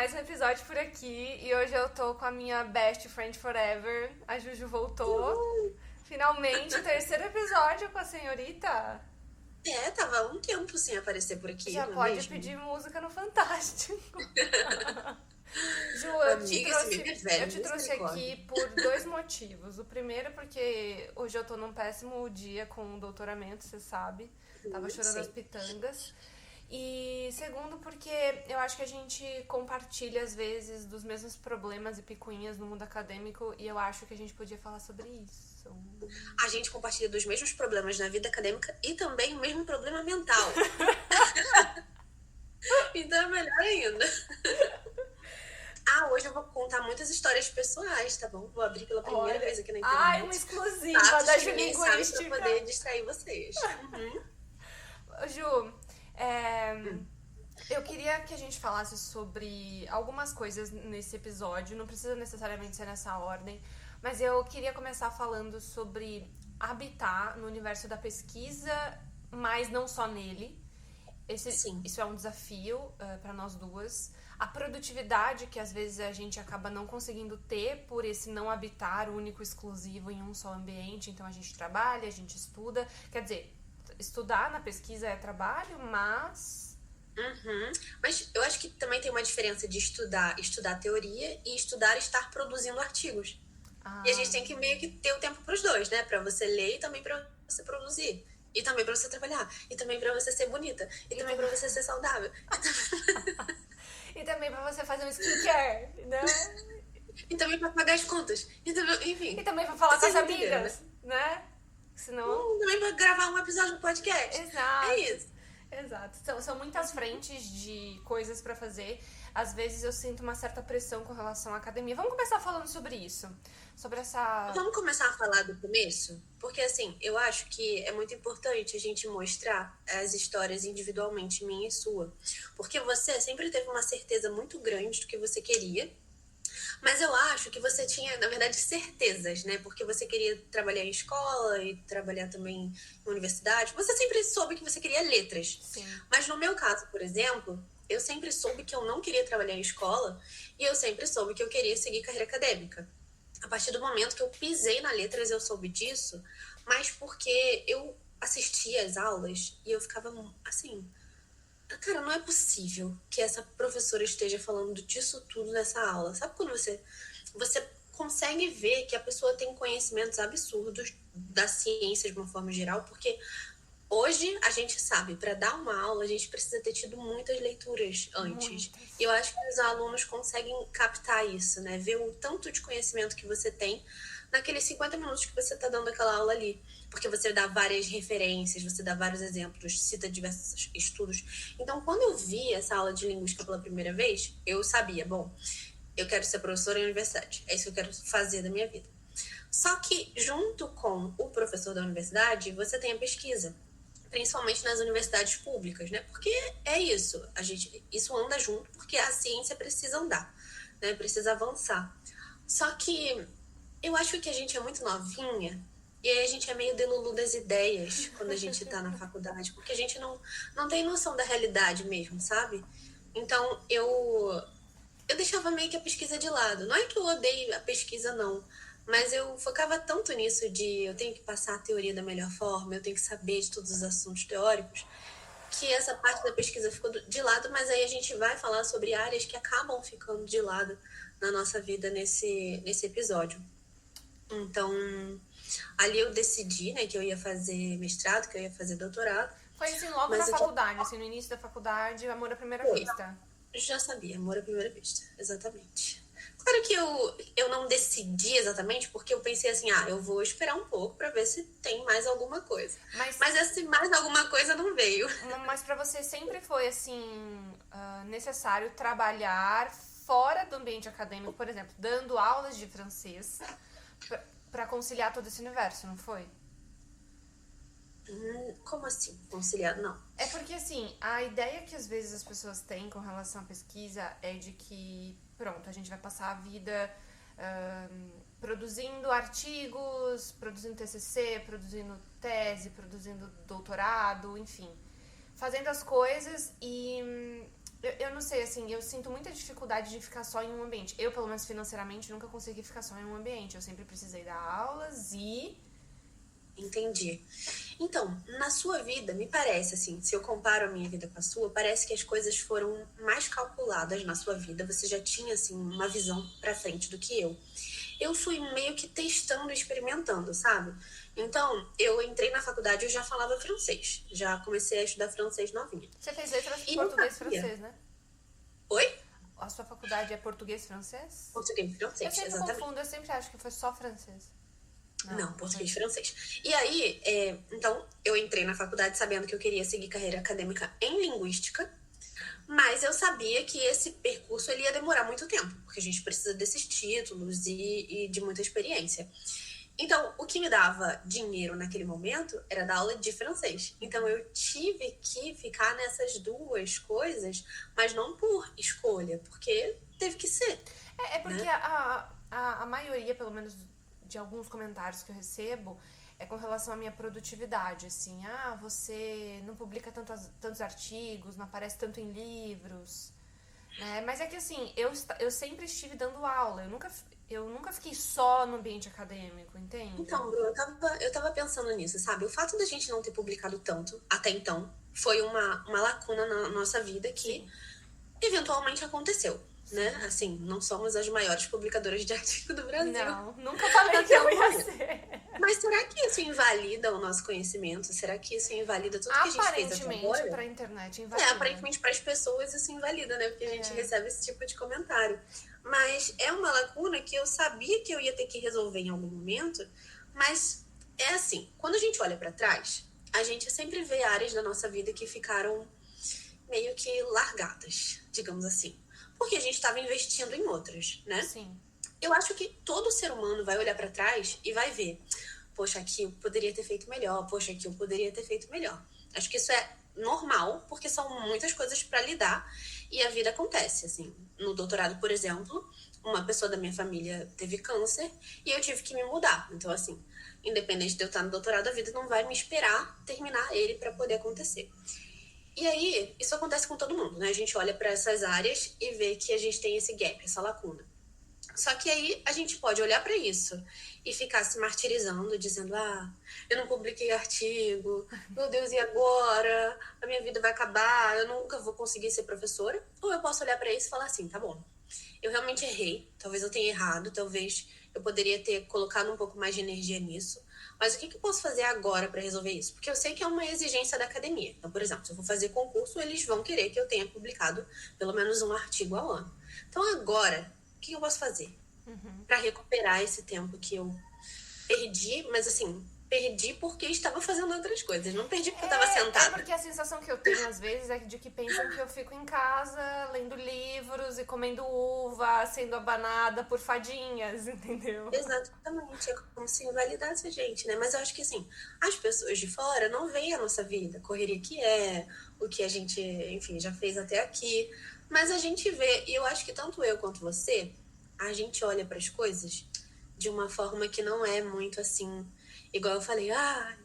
mais um episódio por aqui e hoje eu tô com a minha best friend forever, a Juju voltou. Finalmente, o terceiro episódio com a senhorita. Tava há um tempo sem aparecer por aqui, Já não é pode mesmo? pedir música no Fantástico. Ju, eu te Amiga, esse trouxe, menino é velho, eu te trouxe misericórdia. aqui por dois motivos. O primeiro é porque hoje eu tô num péssimo dia com o doutoramento, você sabe. Tava chorando as Sim. pitangas. E segundo, porque eu acho que a gente compartilha, às vezes, dos mesmos problemas e picuinhas no mundo acadêmico e eu acho que a gente podia falar sobre isso. A gente compartilha dos mesmos problemas na vida acadêmica e também o mesmo problema mental. Então é melhor ainda. Hoje eu vou contar muitas histórias pessoais, tá bom? Vou abrir pela primeira vez aqui na internet. Ai, uma exclusiva Fatos da que ninguém sabe pra Julinguística. poder distrair vocês. Ju, eu queria que a gente falasse sobre algumas coisas nesse episódio, não precisa necessariamente ser nessa ordem, mas eu queria começar falando sobre habitar no universo da pesquisa, mas não só nele. Sim. Isso é um desafio para nós duas. A produtividade que às vezes a gente acaba não conseguindo ter por esse não habitar único, exclusivo em um só ambiente. Então a gente trabalha, a gente estuda. Quer dizer, estudar na pesquisa é trabalho, mas... Mas eu acho que também tem uma diferença de estudar teoria e estar produzindo artigos. E a gente tem que meio que ter o tempo para os dois, né? Para você ler e também para você produzir. E também para você trabalhar. E também para você ser bonita. E também para você ser saudável. E também pra você fazer um skincare, né? E também para pagar as contas. E também, enfim. E também pra falar com as Vocês entenderam, amigas, né? Senão... Também para gravar um episódio do podcast. Exato. É isso. Exato. São muitas frentes de coisas pra fazer. Às vezes eu sinto uma certa pressão com relação à academia. Vamos começar falando sobre isso. Sobre essa... Vamos começar a falar do começo? Porque, assim, eu acho que é muito importante a gente mostrar as histórias individualmente, minha e sua. Porque você sempre teve uma certeza muito grande do que você queria. Mas eu acho que você tinha, na verdade, certezas, né? Porque você queria trabalhar em escola e trabalhar também em universidade. Você sempre soube que você queria letras. Sim. Mas no meu caso, por exemplo, eu sempre soube que eu não queria trabalhar em escola e eu sempre soube que eu queria seguir carreira acadêmica. A partir do momento que eu pisei na letras, eu soube disso, mas porque eu assistia às aulas e eu ficava assim... Cara, não é possível que essa professora esteja falando disso tudo nessa aula. Sabe quando você consegue ver que a pessoa tem conhecimentos absurdos da ciência de uma forma geral? Porque hoje a gente sabe, para dar uma aula, a gente precisa ter tido muitas leituras antes. E eu acho que os alunos conseguem captar isso, né? Ver o tanto de conhecimento que você tem naqueles 50 minutos que você está dando aquela aula ali. Porque você dá várias referências, você dá vários exemplos, cita diversos estudos. Então, quando eu vi essa aula de linguística pela primeira vez, eu sabia, bom, eu quero ser professora em universidade. É isso que eu quero fazer da minha vida. Só que, junto com o professor da universidade, você tem a pesquisa. Principalmente nas universidades públicas, né? Porque é isso, isso anda junto, porque a ciência precisa andar, né? Precisa avançar. Só que eu acho que a gente é muito novinha e aí a gente é meio delulu das ideias quando a gente tá na faculdade, porque a gente não tem noção da realidade mesmo, sabe? Então eu deixava meio que a pesquisa de lado. Não é que eu odeio a pesquisa, não. Mas eu focava tanto nisso de eu tenho que passar a teoria da melhor forma, eu tenho que saber de todos os assuntos teóricos, que essa parte da pesquisa ficou de lado, mas aí a gente vai falar sobre áreas que acabam ficando de lado na nossa vida nesse episódio. Então, ali eu decidi, né, que eu ia fazer mestrado, que eu ia fazer doutorado. Foi assim, logo na faculdade, assim, no início da faculdade, amor à primeira vista. Já sabia, amor à primeira vista, exatamente. Claro que eu não decidi exatamente, porque eu pensei assim, eu vou esperar um pouco pra ver se tem mais alguma coisa. Mas esse mais alguma coisa não veio. Mas pra você sempre foi, assim, necessário trabalhar fora do ambiente acadêmico, por exemplo, dando aulas de francês pra conciliar todo esse universo, não foi? Como assim, conciliar? Não. É porque, assim, a ideia que às vezes as pessoas têm com relação à pesquisa é de que, pronto, a gente vai passar a vida produzindo artigos, produzindo TCC, produzindo tese, produzindo doutorado, enfim, fazendo as coisas e Eu não sei, assim, eu sinto muita dificuldade de ficar só em um ambiente. Eu, pelo menos financeiramente, nunca consegui ficar só em um ambiente. Eu sempre precisei dar aulas e... Entendi. Então, na sua vida, me parece assim, se eu comparo a minha vida com a sua, parece que as coisas foram mais calculadas na sua vida. Você já tinha, assim, uma visão pra frente do que eu. Eu fui meio que testando e experimentando, sabe? Então, eu entrei na faculdade, eu já falava francês. Já comecei a estudar francês novinha. Você fez letras E eu português e sabia. francês, né? Oi? A sua faculdade é português e francês? Português e Eu francês, sempre exatamente. confundo, eu sempre acho que foi só francês. Não, português e francês. E aí, então, eu entrei na faculdade sabendo que eu queria seguir carreira acadêmica em linguística, mas eu sabia que esse percurso ele ia demorar muito tempo, porque a gente precisa desses títulos e de muita experiência. Então, o que me dava dinheiro naquele momento era dar aula de francês. Então, eu tive que ficar nessas duas coisas, mas não por escolha, porque teve que ser. É porque né? a maioria, pelo menos de alguns comentários que eu recebo, é com relação à minha produtividade, assim, você não publica tantos artigos, não aparece tanto em livros, né? Mas é que assim, eu sempre estive dando aula, eu nunca fiquei só no ambiente acadêmico, entende? Então, Bru, eu tava pensando nisso, sabe? O fato da gente não ter publicado tanto, até então, foi uma lacuna na nossa vida que Sim. eventualmente aconteceu, né? Assim, não somos as maiores publicadoras de artigo do Brasil. Não, nunca falei que eu ia ser. Mas será que isso invalida o nosso conhecimento? Será que isso invalida tudo que a gente fez até Aparentemente, agora? pra internet, invalida. Aparentemente para as pessoas isso invalida, né? Porque a gente recebe esse tipo de comentário. Mas é uma lacuna que eu sabia que eu ia ter que resolver em algum momento, mas é assim, quando a gente olha para trás, a gente sempre vê áreas da nossa vida que ficaram meio que largadas, digamos assim. Porque a gente estava investindo em outras, né? Sim. Eu acho que todo ser humano vai olhar para trás e vai ver, poxa, aqui eu poderia ter feito melhor, poxa, aqui eu poderia ter feito melhor. Acho que isso é normal, porque são muitas coisas para lidar e a vida acontece, assim. No doutorado, por exemplo, uma pessoa da minha família teve câncer e eu tive que me mudar. Então, assim, independente de eu estar no doutorado, a vida não vai me esperar terminar ele para poder acontecer. E aí, isso acontece com todo mundo, né? A gente olha para essas áreas e vê que a gente tem esse gap, essa lacuna. Só que aí a gente pode olhar para isso e ficar se martirizando, dizendo: eu não publiquei artigo, meu Deus, e agora? A minha vida vai acabar, eu nunca vou conseguir ser professora. Ou eu posso olhar para isso e falar assim: tá bom, eu realmente errei, talvez eu tenha errado, talvez eu poderia ter colocado um pouco mais de energia nisso, mas o que eu posso fazer agora para resolver isso? Porque eu sei que é uma exigência da academia. Então, por exemplo, se eu for fazer concurso, eles vão querer que eu tenha publicado pelo menos um artigo ao ano. Então, agora, o que eu posso fazer para recuperar esse tempo que eu perdi? Mas assim, perdi porque estava fazendo outras coisas, não perdi porque eu estava sentada. É porque a sensação que eu tenho às vezes é de que pensam que eu fico em casa lendo livros e comendo uva, sendo abanada por fadinhas, entendeu? Exatamente, é como se invalidasse a gente, né? Mas eu acho que assim, as pessoas de fora não veem a nossa vida, a correria que é, o que a gente, enfim, já fez até aqui. Mas a gente vê, e eu acho que tanto eu quanto você, a gente olha para as coisas de uma forma que não é muito assim, igual eu falei,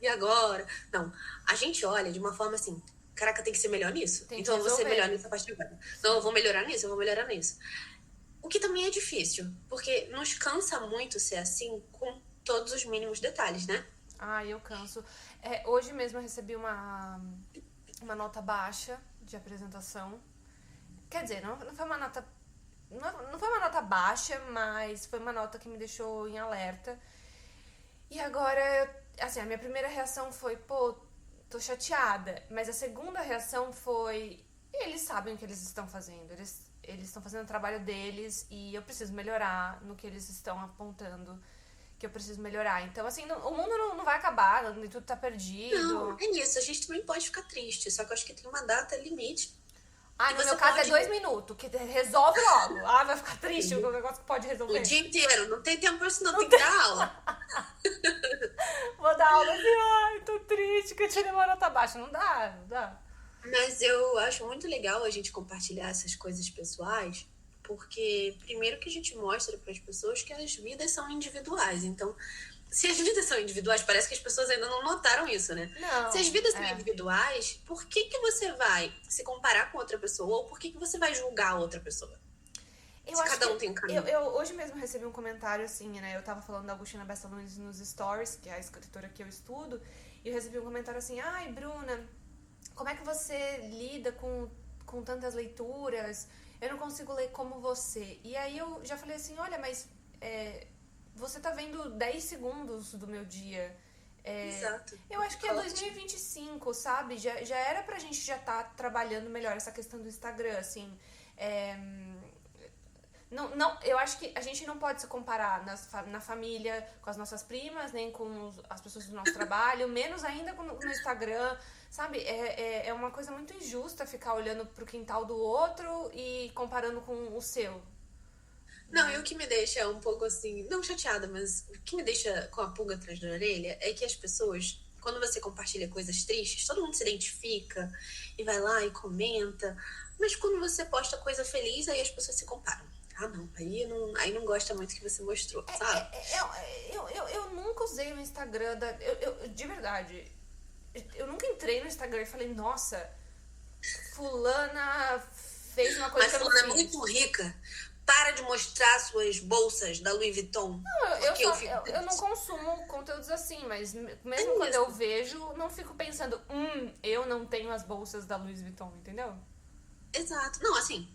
e agora? Não, a gente olha de uma forma assim, caraca, tem que ser melhor nisso. Então eu vou ser melhor nisso a partir de agora. Não, eu vou melhorar nisso, eu vou melhorar nisso. O que também é difícil, porque nos cansa muito ser assim com todos os mínimos detalhes, né? Eu canso. Hoje mesmo eu recebi uma nota baixa de apresentação. Quer dizer, não foi uma nota. Não foi uma nota baixa, mas foi uma nota que me deixou em alerta. E agora, assim, a minha primeira reação foi, tô chateada. Mas a segunda reação foi, eles sabem o que eles estão fazendo. Eles estão fazendo o trabalho deles e eu preciso melhorar no que eles estão apontando que eu preciso melhorar. Então, assim, o mundo não vai acabar, nem tudo tá perdido. Não, é isso. A gente também pode ficar triste, só que eu acho que tem uma data limite. No meu caso é 2 minutos, que resolve logo. Vai ficar triste, o negócio que pode resolver. O dia inteiro, não tem tempo pra isso, não tem que dar aula. Vou dar aula assim, tô triste, que eu tirei uma nota baixa. Não dá. Mas eu acho muito legal a gente compartilhar essas coisas pessoais, porque primeiro que a gente mostra para as pessoas que as vidas são individuais. Então, Se as vidas são individuais, parece que as pessoas ainda não notaram isso, né? Não, Se as vidas são individuais, por que você vai se comparar com outra pessoa? Ou por que você vai julgar outra pessoa? Eu Se acho cada que um tem um caminho. eu hoje mesmo recebi um comentário assim, né? Eu tava falando da Agostina Bessa Nunes nos stories, que é a escritora que eu estudo, e eu recebi um comentário assim: ai, Bruna, como é que você lida com tantas leituras? Eu não consigo ler como você. E aí eu já falei assim: olha, mas você tá vendo 10 segundos do meu dia. Exato. Eu acho que é 2025, sabe? Já era pra gente já tá trabalhando melhor essa questão do Instagram, assim. Não, eu acho que a gente não pode se comparar na família com as nossas primas, nem com as pessoas do nosso trabalho, menos ainda no Instagram, sabe? É uma coisa muito injusta ficar olhando pro quintal do outro e comparando com o seu. Não, e o que me deixa um pouco assim, não chateada, mas o que me deixa com a pulga atrás da orelha é que as pessoas, quando você compartilha coisas tristes, todo mundo se identifica e vai lá e comenta, mas quando você posta coisa feliz, aí as pessoas se comparam. Ah, não, aí não gosta muito que você mostrou, sabe? Eu nunca usei o Instagram de verdade. Eu nunca entrei no Instagram e falei, nossa, fulana fez uma coisa Mas que eu não fulana é fiz. muito rica. Para de mostrar suas bolsas da Louis Vuitton. Porque eu fico Eu não triste. consumo conteúdos assim, mas mesmo É quando isso. eu vejo, não fico pensando, eu não tenho as bolsas da Louis Vuitton, entendeu? Exato. Não, assim,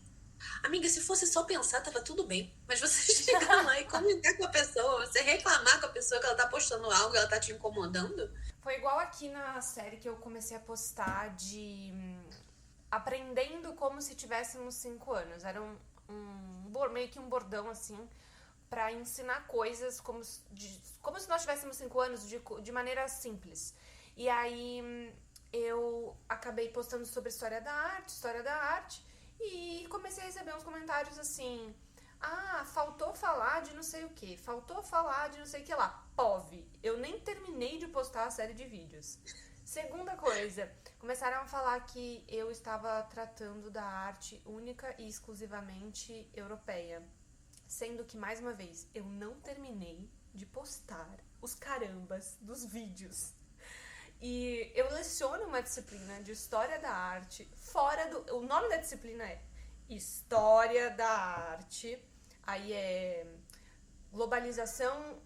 amiga, se fosse só pensar, tava tudo bem. Mas você chegar lá e comentar com a pessoa, você reclamar com a pessoa que ela tá postando algo e ela tá te incomodando. Foi igual aqui na série que eu comecei a postar de aprendendo como se tivéssemos 5 anos. Era meio que um bordão assim pra ensinar coisas como se nós tivéssemos 5 anos de maneira simples. E aí eu acabei postando sobre história da arte e comecei a receber uns comentários assim: ah, faltou falar de não sei o que, faltou falar de não sei o que lá. POV, eu nem terminei de postar a série de vídeos. Segunda coisa, começaram a falar que eu estava tratando da arte única e exclusivamente europeia. Sendo que, mais uma vez, eu não terminei de postar os carambas dos vídeos. E eu leciono uma disciplina de História da Arte fora do... O nome da disciplina é História da Arte. Aí é globalização...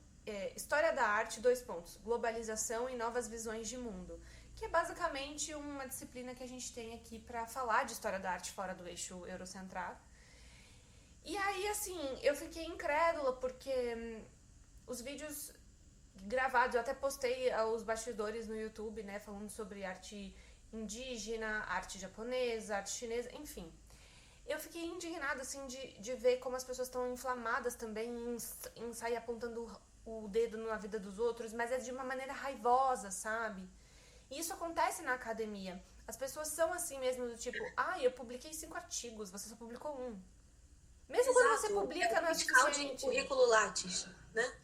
História da Arte, 2 pontos. Globalização e novas visões de mundo. Que é basicamente uma disciplina que a gente tem aqui para falar de História da Arte fora do eixo eurocentrado. E aí, assim, eu fiquei incrédula porque os vídeos gravados, eu até postei os bastidores no YouTube, né, falando sobre arte indígena, arte japonesa, arte chinesa, enfim. Eu fiquei indignada, assim, de ver como as pessoas estão inflamadas também em sair apontando o dedo na vida dos outros, mas é de uma maneira raivosa, sabe? E isso acontece na academia. As pessoas são assim mesmo, do tipo, eu publiquei 5 artigos, você só publicou 1. Mesmo quando você Exato. publica, não é Fiscal de suficiente. currículo Lattes, né?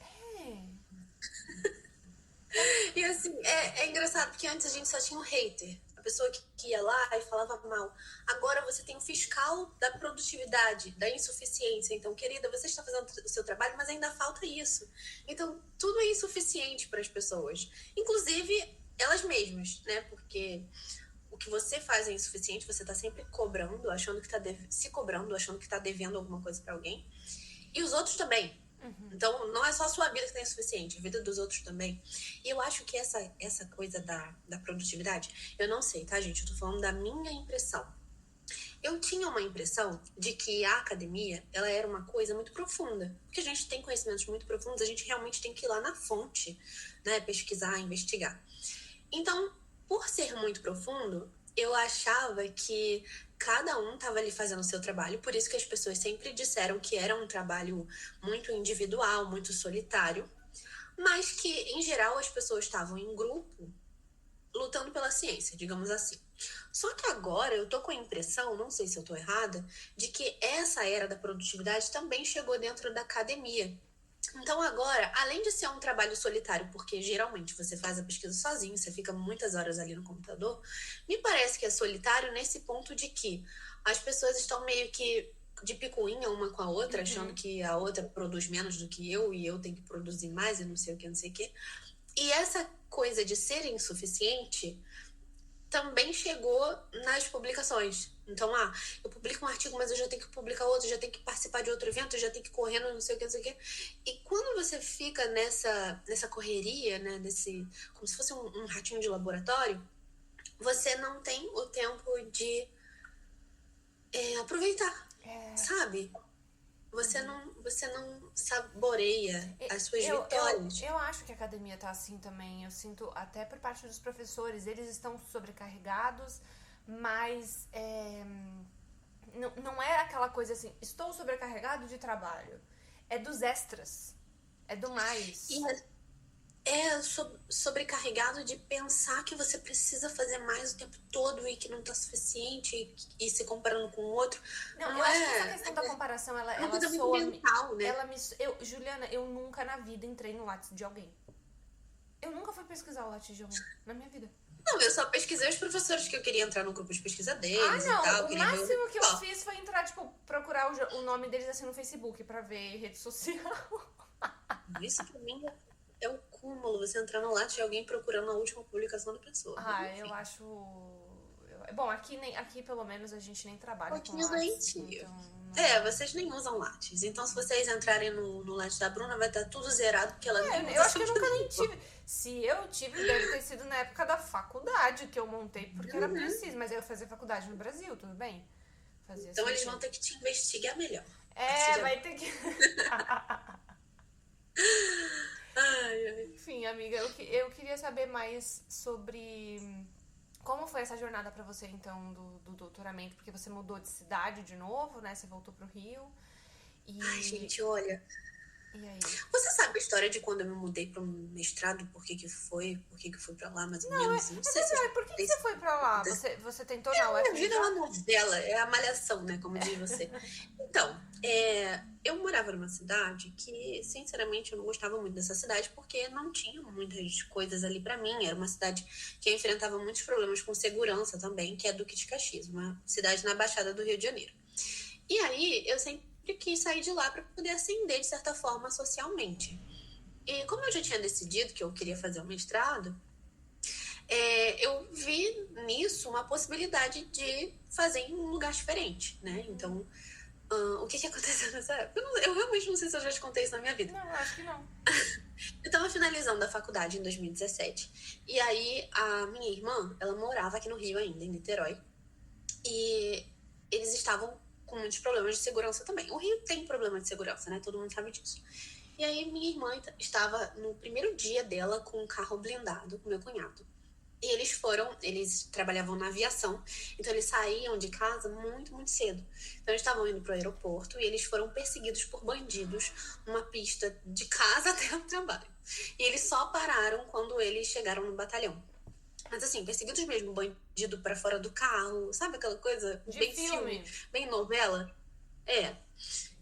E assim, é engraçado porque antes a gente só tinha um hater. A pessoa que ia lá e falava mal. Agora você tem o fiscal da produtividade, da insuficiência. Então, querida, você está fazendo o seu trabalho, mas ainda falta isso. Então, tudo é insuficiente para as pessoas. Inclusive, elas mesmas, né? Porque o que você faz é insuficiente, você está sempre cobrando, achando que se cobrando, achando que está devendo alguma coisa para alguém. E os outros também. Então, não é só a sua vida que tem o suficiente, a vida dos outros também. E eu acho que essa coisa da produtividade, eu não sei, tá, gente? Eu tô falando da minha impressão. Eu tinha uma impressão de que a academia, ela era uma coisa muito profunda. Porque a gente tem conhecimentos muito profundos, a gente realmente tem que ir lá na fonte, né? Pesquisar, investigar. Então, por ser muito profundo, eu achava que cada um estava ali fazendo o seu trabalho, por isso que as pessoas sempre disseram que era um trabalho muito individual, muito solitário, mas que, em geral, as pessoas estavam em grupo lutando pela ciência, digamos assim. Só que agora eu tô com a impressão, não sei se eu tô errada, de que essa era da produtividade também chegou dentro da academia. Então agora, além de ser um trabalho solitário, porque geralmente você faz a pesquisa sozinho, você fica muitas horas ali no computador, me parece que é solitário nesse ponto de que as pessoas estão meio que de picuinha uma com a outra, achando que a outra produz menos do que eu e eu tenho que produzir mais e não sei o que, não sei o que. E essa coisa de ser insuficiente também chegou nas publicações. Então, eu publico um artigo, mas eu já tenho que publicar outro, já tenho que participar de outro evento, já tenho que correr no não sei o que, não sei o que. E quando você fica nessa correria, né, como se fosse um ratinho de laboratório, você não tem o tempo de aproveitar, sabe? Você não saboreia as suas vitórias. Eu acho que a academia tá assim também. Eu sinto, até por parte dos professores, eles estão sobrecarregados, mas não é aquela coisa assim, estou sobrecarregado de trabalho. É dos extras. É do mais. Sobrecarregado de pensar que você precisa fazer mais o tempo todo e que não tá suficiente e se comparando com o outro. Não, eu acho que essa questão da comparação, ela soa... mental, né? Juliana, eu nunca na vida entrei no Lattes de alguém. Eu nunca fui pesquisar o Lattes de alguém na minha vida. Não, eu só pesquisei os professores que eu queria entrar no grupo de pesquisa deles e tal. O máximo que eu fiz foi entrar, procurar o nome deles assim no Facebook pra ver rede social. Isso pra mim é um cúmulo, você entrar no Lattes de alguém procurando a última publicação da pessoa. Eu acho... Bom, aqui pelo menos a gente nem trabalha com Lattes. Então... vocês nem usam Lattes. Então, se vocês entrarem no Lattes da Bruna, vai estar tudo zerado, porque ela eu acho que eu nunca nem tive. Se eu tive, deve ter sido na época da faculdade que eu montei, porque era preciso. Mas eu ia fazer faculdade no Brasil, tudo bem? Então, eles vão ter que te investigar melhor. Vai ter que... Enfim, amiga, eu queria saber mais sobre como foi essa jornada pra você, então, do doutoramento, porque você mudou de cidade de novo, né? Você voltou pro Rio. Ai, gente, olha... E aí? Você sabe a história de quando eu me mudei pro mestrado? Por que fui pra lá, mais ou menos? Não sei se por que você foi pra lá? Você tentou na UFRJ? Minha vida é uma novela, é a malhação, né? Como diz você. Então, eu morava numa cidade que, sinceramente, eu não gostava muito dessa cidade porque não tinha muitas coisas ali pra mim. Era uma cidade que enfrentava muitos problemas com segurança também, que é Duque de Caxias, uma cidade na Baixada do Rio de Janeiro. E aí, eu sempre quis sair de lá para poder ascender, de certa forma, socialmente. E como eu já tinha decidido que eu queria fazer um mestrado, eu vi nisso uma possibilidade de fazer em um lugar diferente, né? Então, o que aconteceu nessa época? Eu realmente não sei se eu já te contei isso na minha vida. Não, acho que não. Eu tava finalizando a faculdade em 2017. E aí, a minha irmã, ela morava aqui no Rio ainda, em Niterói. E eles estavam com muitos problemas de segurança também. O Rio tem problema de segurança, né? Todo mundo sabe disso. E aí, minha irmã estava no primeiro dia dela com um carro blindado com meu cunhado. E eles trabalhavam na aviação, então eles saíam de casa muito, muito cedo. Então eles estavam indo pro aeroporto e eles foram perseguidos por bandidos numa pista de casa até o trabalho. E eles só pararam quando eles chegaram no batalhão. Mas assim, perseguidos mesmo, bandido pra fora do carro, sabe aquela coisa de bem filme, bem novela?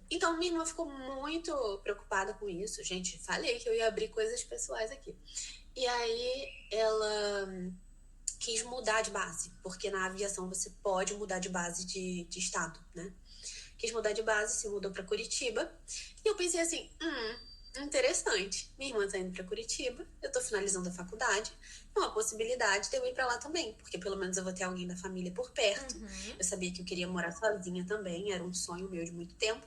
Então minha irmã ficou muito preocupada com isso. Gente, falei que eu ia abrir coisas pessoais aqui. E aí ela quis mudar de base, porque na aviação você pode mudar de base de estado, né? Quis mudar de base, se mudou pra Curitiba. E eu pensei assim, interessante. Minha irmã tá indo pra Curitiba, eu tô finalizando a faculdade. É uma possibilidade de eu ir pra lá também, porque pelo menos eu vou ter alguém da família por perto. Eu sabia que eu queria morar sozinha também, era um sonho meu de muito tempo.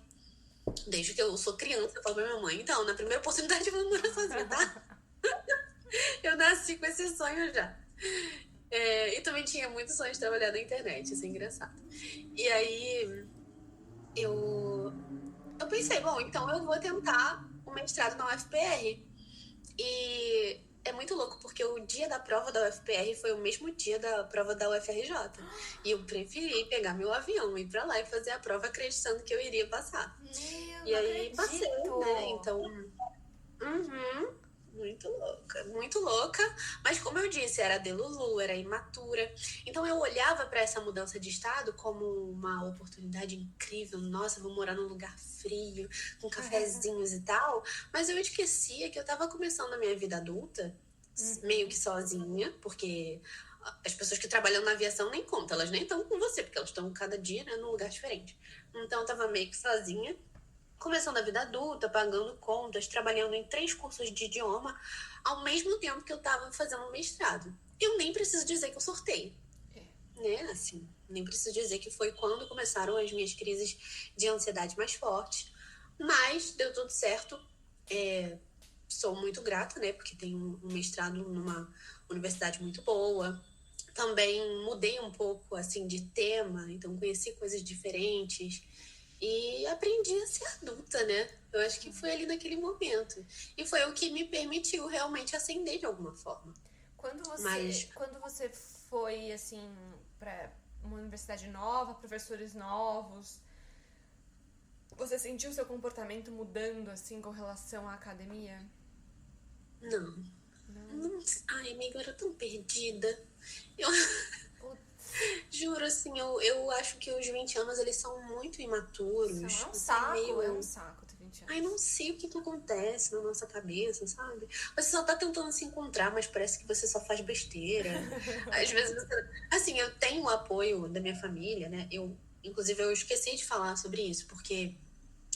Desde que eu sou criança, eu falo pra minha mãe, então, na primeira oportunidade eu vou morar sozinha, tá? Eu nasci com esse sonho já. E também tinha muito sonho de trabalhar na internet, isso é engraçado. E aí eu pensei, bom, então eu vou tentar o mestrado na UFPR. E é muito louco, porque o dia da prova da UFPR foi o mesmo dia da prova da UFRJ. E eu preferi pegar meu avião, ir pra lá e fazer a prova acreditando que eu iria passar. E aí passei, né? Então, muito louca. Mas como eu disse, era delulu, era imatura. Então eu olhava para essa mudança de estado como uma oportunidade incrível. Nossa, vou morar num lugar frio, com cafezinhos e tal. Mas eu esquecia que eu tava começando a minha vida adulta, meio que sozinha, porque as pessoas que trabalham na aviação nem contam, elas nem estão com você, porque elas estão cada dia, né, num lugar diferente. Então eu tava meio que sozinha, começando a vida adulta, pagando contas, trabalhando em 3 cursos de idioma, ao mesmo tempo que eu tava fazendo um mestrado. Eu nem preciso dizer que eu sorteio, né? Assim, nem preciso dizer que foi quando começaram as minhas crises de ansiedade mais fortes, mas deu tudo certo. Sou muito grata, né? Porque tenho um mestrado numa universidade muito boa. Também mudei um pouco, assim, de tema, então conheci coisas diferentes e aprendi a ser adulta, né? Eu acho que foi ali naquele momento. E foi o que me permitiu realmente ascender de alguma forma. Quando você foi, assim, pra uma universidade nova, professores novos, você sentiu seu comportamento mudando, assim, com relação à academia? Não. Não. Ai, amiga, eu era tão perdida. Eu juro, assim, eu acho que os 20 anos, eles são muito imaturos. É um Você saco, é um saco ter 20 anos. Ai, não sei o que acontece na nossa cabeça, sabe? Você só tá tentando se encontrar, mas parece que você só faz besteira. Às vezes você... Assim, eu tenho o apoio da minha família, né? Inclusive, eu esqueci de falar sobre isso, porque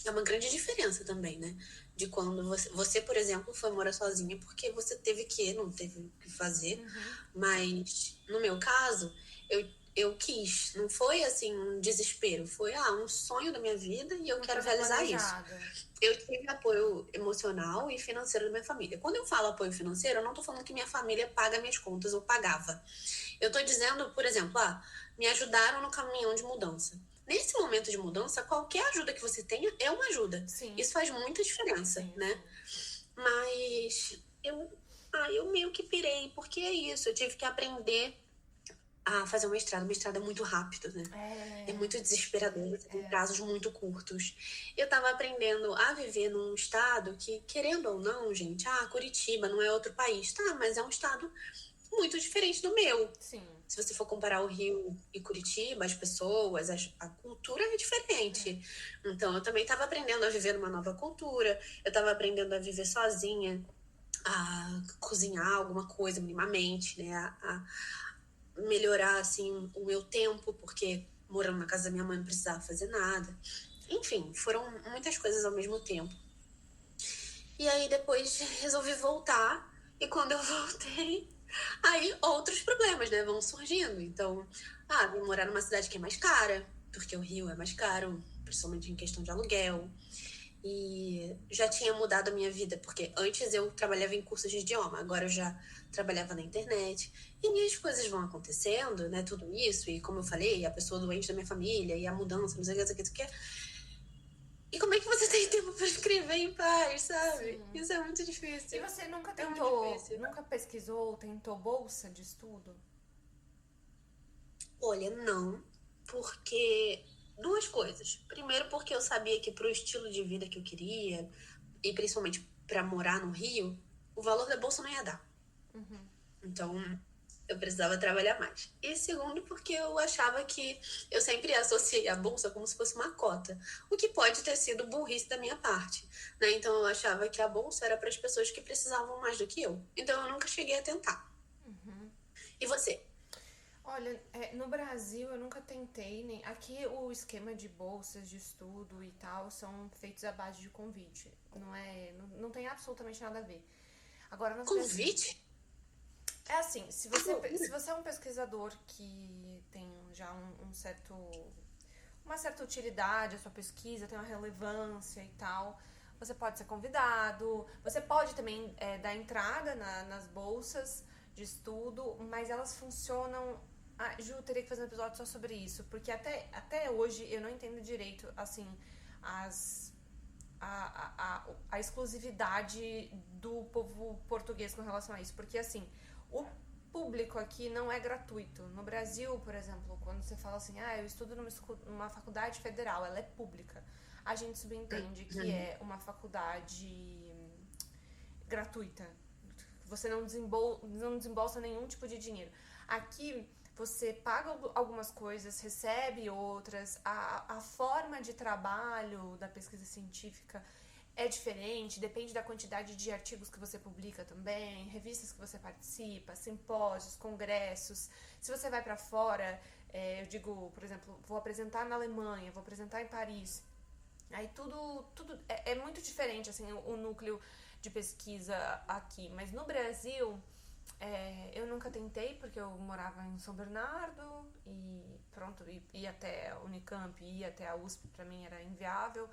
é uma grande diferença também, né? De quando você, por exemplo, foi morar sozinha porque você teve que, não teve o que fazer. Mas, no meu caso, eu quis. Não foi, assim, um desespero. Foi, um sonho da minha vida e eu quero realizar isso. Eu tive apoio emocional e financeiro da minha família. Quando eu falo apoio financeiro, eu não tô falando que minha família paga minhas contas ou pagava. Eu tô dizendo, por exemplo, me ajudaram no caminhão de mudança. Nesse momento de mudança, qualquer ajuda que você tenha é uma ajuda. Sim. Isso faz muita diferença, né? Mas eu meio que pirei, porque é isso. Eu tive que aprender a fazer um mestrado. O mestrado é muito rápido, né? É muito desesperador, você tem prazos muito curtos. Eu tava aprendendo a viver num estado que, querendo ou não, gente, Curitiba não é outro país, tá? Mas é um estado muito diferente do meu. Sim. Se você for comparar o Rio e Curitiba, as pessoas, a cultura é diferente. Então, eu também estava aprendendo a viver numa nova cultura. Eu estava aprendendo a viver sozinha, a cozinhar alguma coisa minimamente, né? A melhorar, assim, o meu tempo, porque morando na casa da minha mãe não precisava fazer nada. Enfim, foram muitas coisas ao mesmo tempo. E aí, depois, resolvi voltar. E quando eu voltei... Aí outros problemas, né, vão surgindo. Então, vim morar numa cidade que é mais cara, porque o Rio é mais caro, principalmente em questão de aluguel. E já tinha mudado a minha vida, porque antes eu trabalhava em cursos de idioma, agora eu já trabalhava na internet. E minhas coisas vão acontecendo, né, tudo isso. E como eu falei, a pessoa doente da minha família, e a mudança, não sei o que. E como é que você tem tempo para escrever em paz, sabe? Sim. Isso é muito difícil. E você nunca nunca pesquisou, tentou bolsa de estudo? Olha, não, porque 2 coisas. Primeiro, porque eu sabia que pro estilo de vida que eu queria, e principalmente para morar no Rio, o valor da bolsa não ia dar. Então, eu precisava trabalhar mais. E segundo, porque eu achava que eu sempre associei a bolsa como se fosse uma cota, o que pode ter sido burrice da minha parte, né? Então, eu achava que a bolsa era para as pessoas que precisavam mais do que eu. Então, eu nunca cheguei a tentar. E você? Olha, no Brasil eu nunca tentei, nem aqui o esquema de bolsas de estudo e tal são feitos à base de convite. Não tem absolutamente nada a ver. Agora no Convite? É assim, se você é um pesquisador que tem já uma certa utilidade, a sua pesquisa tem uma relevância e tal, você pode ser convidado, você pode também dar entrada nas bolsas de estudo, mas elas funcionam... Ju, teria que fazer um episódio só sobre isso, porque até hoje eu não entendo direito, assim, a exclusividade do povo português com relação a isso, porque, assim, o público aqui não é gratuito. No Brasil, por exemplo, quando você fala assim, eu estudo numa faculdade federal, ela é pública, a gente subentende que é uma faculdade gratuita. Você não desembolsa nenhum tipo de dinheiro. Aqui, você paga algumas coisas, recebe outras. A forma de trabalho da pesquisa científica é diferente, depende da quantidade de artigos que você publica também, revistas que você participa, simpósios, congressos. Se você vai para fora, eu digo, por exemplo, vou apresentar na Alemanha, vou apresentar em Paris. Aí tudo é muito diferente, assim, o núcleo de pesquisa aqui. Mas no Brasil, eu nunca tentei, porque eu morava em São Bernardo e pronto, ir até a Unicamp, ir até a USP, pra mim era inviável.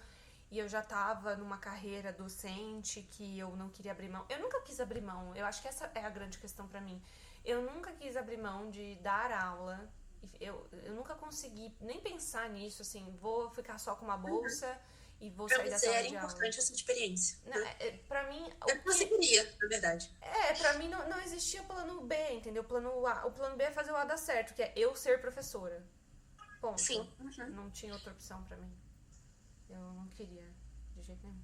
E eu já tava numa carreira docente que eu não queria abrir mão. Eu nunca quis abrir mão, eu acho que essa é a grande questão pra mim. Eu nunca quis abrir mão de dar aula. Eu nunca consegui nem pensar nisso, assim, vou ficar só com uma bolsa e vou sair da sala de aula. Pra você era importante essa experiência, né? Pra mim... É o que você queria, na verdade. Pra mim não existia plano B, entendeu? O plano B é fazer o A dar certo, que é eu ser professora. Ponto. Sim. Não tinha outra opção pra mim. Eu não queria, de jeito nenhum.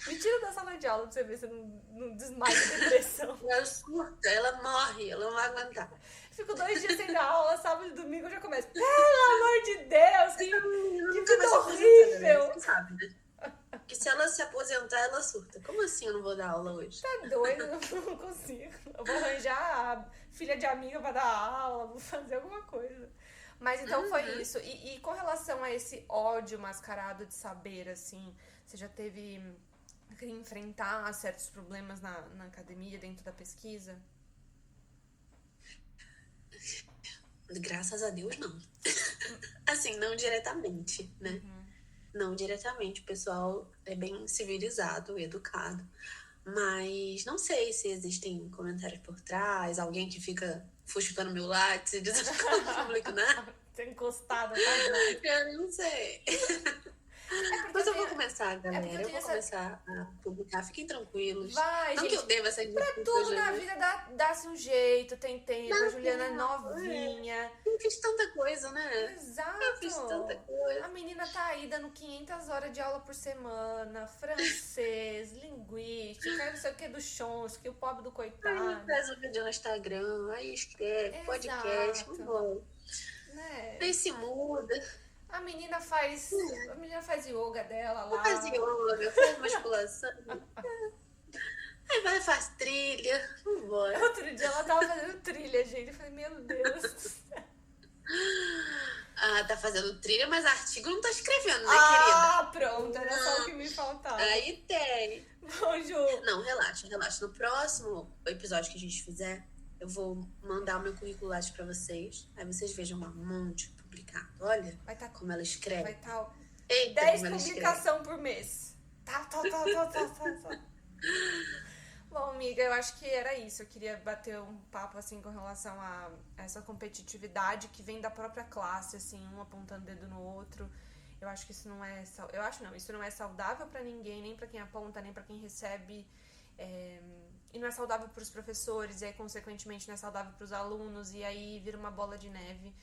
Me tira da sala de aula pra você ver se eu não desmaio de depressão. Ela surta, ela morre, ela não vai aguentar. Fico 2 dias sem dar aula, sábado e domingo eu já começo. Pelo amor de Deus, que vida horrível! Você sabe, né? Que se ela se aposentar, ela surta. Como assim eu não vou dar aula hoje? Tá doido? Eu não consigo. Eu vou arranjar a filha de amiga pra dar aula, vou fazer alguma coisa. Mas então foi isso. E com relação a esse ódio mascarado de saber, assim, você já teve que enfrentar certos problemas na academia, dentro da pesquisa? Graças a Deus, não. Assim, não diretamente, né? Não diretamente. O pessoal é bem civilizado, educado. Mas não sei se existem comentários por trás, alguém que fica fuxicando meu lápis e dizendo que eu não publico nada. Você encostada, tá? Eu não sei. Mas eu vou começar, galera. Eu vou começar a publicar. Fiquem tranquilos. Vai, não gente, que eu deva ser pra tudo na vida dá-se um jeito, tem tempo. A Juliana é novinha. Eu fiz tanta coisa, né? Exato. Eu fiz tanta coisa. A menina tá aí dando 500 horas de aula por semana. Francês, linguística, não sei o que do Chomsky, o pobre do coitado. Aí faz um vídeo no Instagram, aí escreve, podcast, muito bom. Né? Aí se muda. A menina faz yoga dela lá. Faz yoga, faz musculação. Aí faz trilha. Vambora. Outro dia ela tava fazendo trilha, gente. Eu falei, meu Deus do céu. Tá fazendo trilha, mas artigo não tá escrevendo, né, querida? Ah, pronto. Era só o que me faltava. Aí tem. Bom, Ju. Não, relaxa. No próximo episódio que a gente fizer, eu vou mandar o meu currículo Lattes pra vocês. Aí vocês vejam um monte publicado. Olha como ela escreve. Vai estar 10 publicações por mês. Tá. Bom, amiga, eu acho que era isso. Eu queria bater um papo, assim, com relação a essa competitividade que vem da própria classe, assim, um apontando o dedo no outro. Eu acho que isso não é... isso não é saudável pra ninguém, nem pra quem aponta, nem pra quem recebe. E não é saudável pros professores, e aí, consequentemente, não é saudável pros alunos, e aí vira uma bola de neve.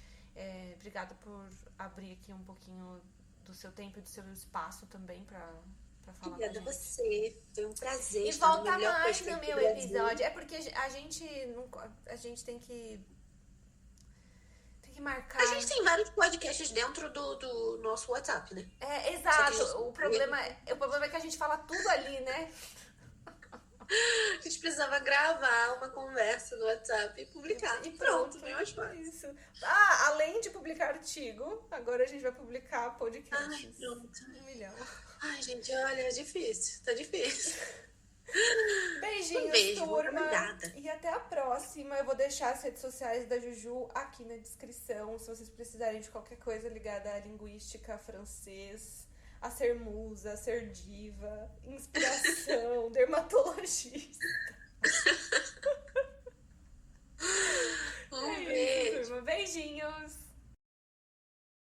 Obrigada por abrir aqui um pouquinho do seu tempo e do seu espaço também pra falar. Obrigada a você, foi um prazer. E volta mais no meu episódio. É porque a gente tem que marcar. A gente tem vários podcasts dentro do nosso WhatsApp, né? Exato. O problema é que a gente fala tudo ali, né? A gente precisava gravar uma conversa no WhatsApp e publicar. E pronto, foi mais fácil. Isso. Além de publicar artigo, agora a gente vai publicar podcast. Ai, pronto. 1 milhão. Ai, gente, olha, é difícil. Tá difícil. Beijinhos, beijo, turma. obrigada. E até a próxima. Eu vou deixar as redes sociais da Juju aqui na descrição. Se vocês precisarem de qualquer coisa ligada à linguística, francês, a ser musa, a ser diva, inspiração, dermatologista. Beijo. Turma. Beijinhos.